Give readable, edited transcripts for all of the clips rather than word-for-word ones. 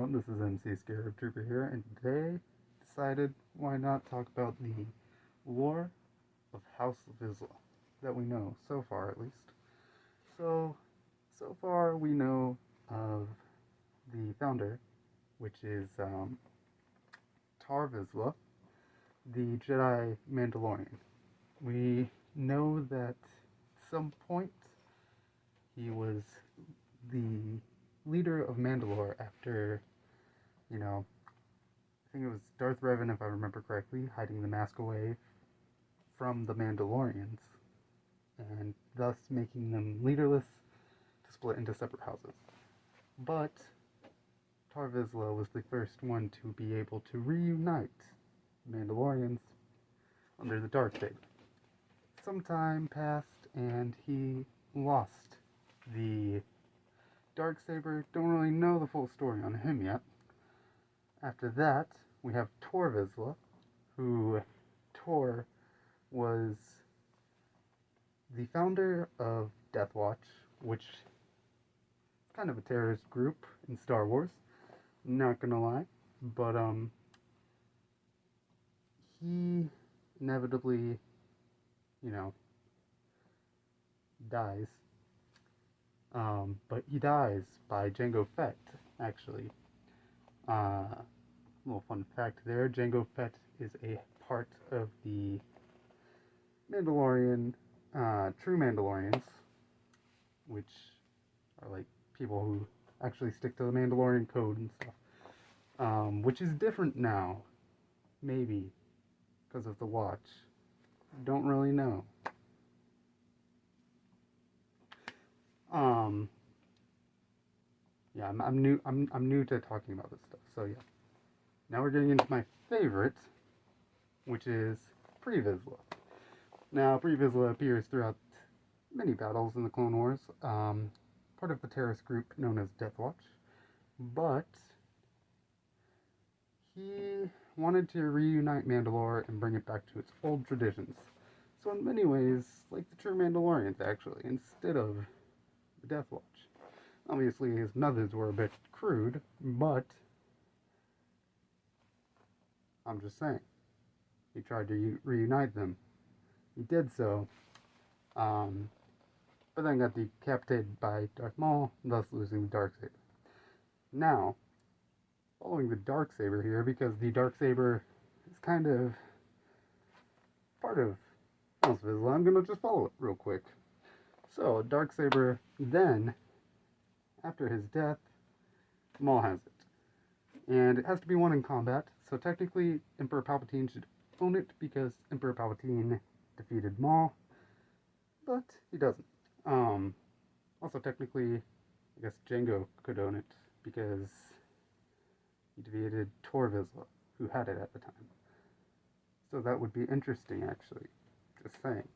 everyone, this is MC Scarab Trooper here, and today decided why not talk about the lore of House Visla that we know, so far at least. So far we know of the founder, which is Tarvislaw, the Jedi Mandalorian. We know that at some point he was the leader of Mandalore after, I think it was Darth Revan, if I remember correctly, hiding the mask away from the Mandalorians, and thus making them leaderless to split into separate houses. But Tarvislaw was the first one to be able to reunite Mandalorians under the Darksaber. Some time passed, and he lost the Darksaber. Don't really know the full story on him yet. After that, we have Tarvislaw, who Tor was the founder of Death Watch, which is kind of a terrorist group in Star Wars, not gonna lie, but he inevitably, dies. But he dies by Jango Fett, actually. Little fun fact there, Jango Fett is a part of the Mandalorian, true Mandalorians, which are like people who actually stick to the Mandalorian code and stuff, which is different now, maybe, because of the watch. Don't really know. Yeah, I'm new to talking about this stuff, so yeah. Now we're getting into my favorite, which is Visla. Now, Visla appears throughout many battles in the Clone Wars, part of the terrorist group known as Death Watch, but he wanted to reunite Mandalore and bring it back to its old traditions. So in many ways, like the true Mandalorians, actually, instead of the Death Watch. Obviously, his methods were a bit crude, but I'm just saying, he tried to reunite them. He did so, but then got decapitated by Darth Maul, thus losing the Darksaber. Now, following the Darksaber here, because the Darksaber is kind of part of House Visla, I'm going to just follow it real quick. So, Darksaber then, after his death, Maul has it. And it has to be won in combat, so technically Emperor Palpatine should own it because Emperor Palpatine defeated Maul, but he doesn't. Also technically, I guess Jango could own it because he defeated Tarvislaw, who had it at the time. So that would be interesting, actually. Just saying.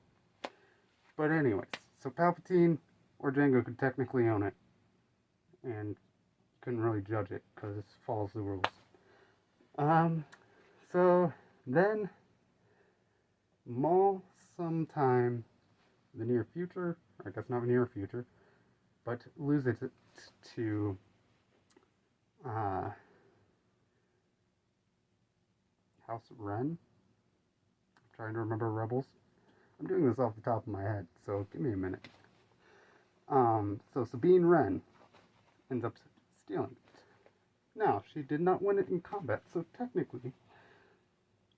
But anyways, so Palpatine or Jango could technically own it, and couldn't really judge it because it follows the rules. So then Maul, sometime in the near future, or I guess not near future, but loses it to House Ren. I'm trying to remember Rebels. I'm doing this off the top of my head, so give me a minute. So Sabine Wren ends up stealing it. Now, she did not win it in combat, so technically,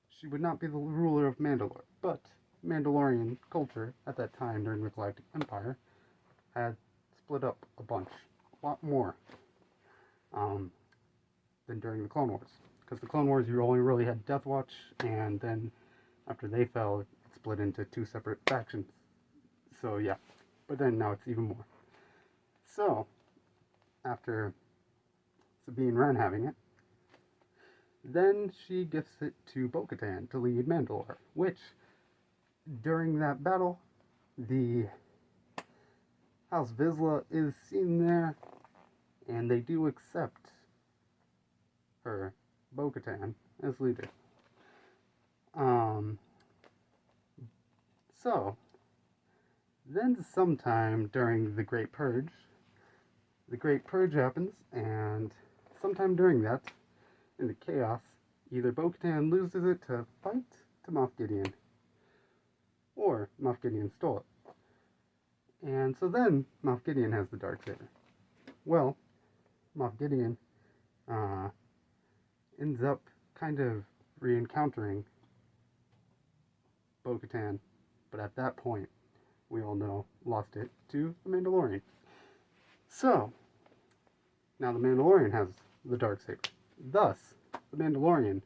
she would not be the ruler of Mandalore, but Mandalorian culture at that time during the Galactic Empire had split up a lot more, than during the Clone Wars. Because the Clone Wars, you only really had Death Watch, and then after they fell, it split into two separate factions. So yeah, but then now it's even more. So, after Sabine Wren having it, then she gifts it to Bo-Katan to lead Mandalore, which, during that battle, the House Visla is seen there, and they do accept her, Bo-Katan, as leader. So, then sometime during the Great Purge happens, and sometime during that, in the chaos, either Bo-Katan loses it to fight to Moff Gideon, or Moff Gideon stole it. And so then Moff Gideon has the Darksaber. Well, Moff Gideon ends up kind of re-encountering Bo-Katan, but at that point, we all know, lost it to the Mandalorian. So, now the Mandalorian has the Darksaber. Thus, the Mandalorian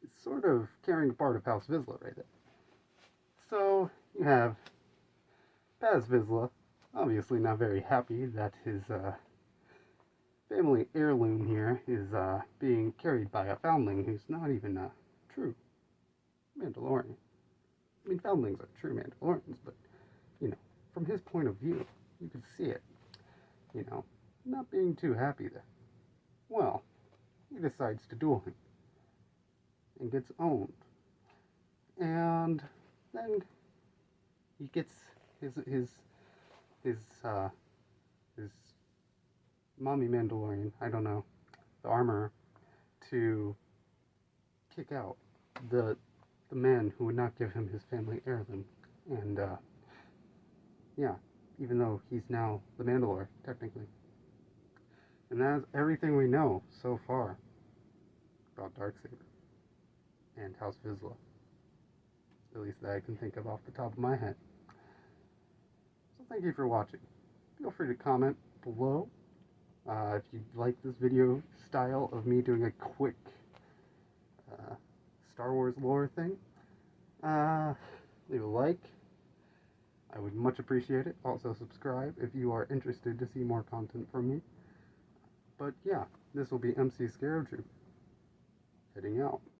is sort of carrying a part of House Visla right there. So, you have Paz Visla, obviously not very happy that his family heirloom here is being carried by a foundling who's not even a true Mandalorian. I mean, foundlings are true Mandalorians, but, you know, from his point of view, you can see it, you know, not being too happy there. Well, he decides to duel him, and gets owned. And then he gets his mommy Mandalorian, I don't know, the armorer, to kick out the man who would not give him his family heirloom. And, yeah, even though he's now the Mandalore, technically. And that's everything we know so far about Darksaber and House Visla. At least that I can think of off the top of my head. So thank you for watching. Feel free to comment below if you like this video style of me doing a quick Star Wars lore thing. Leave a like. I would much appreciate it. Also subscribe if you are interested to see more content from me. But yeah, this will be MC Scarab Troop, heading out.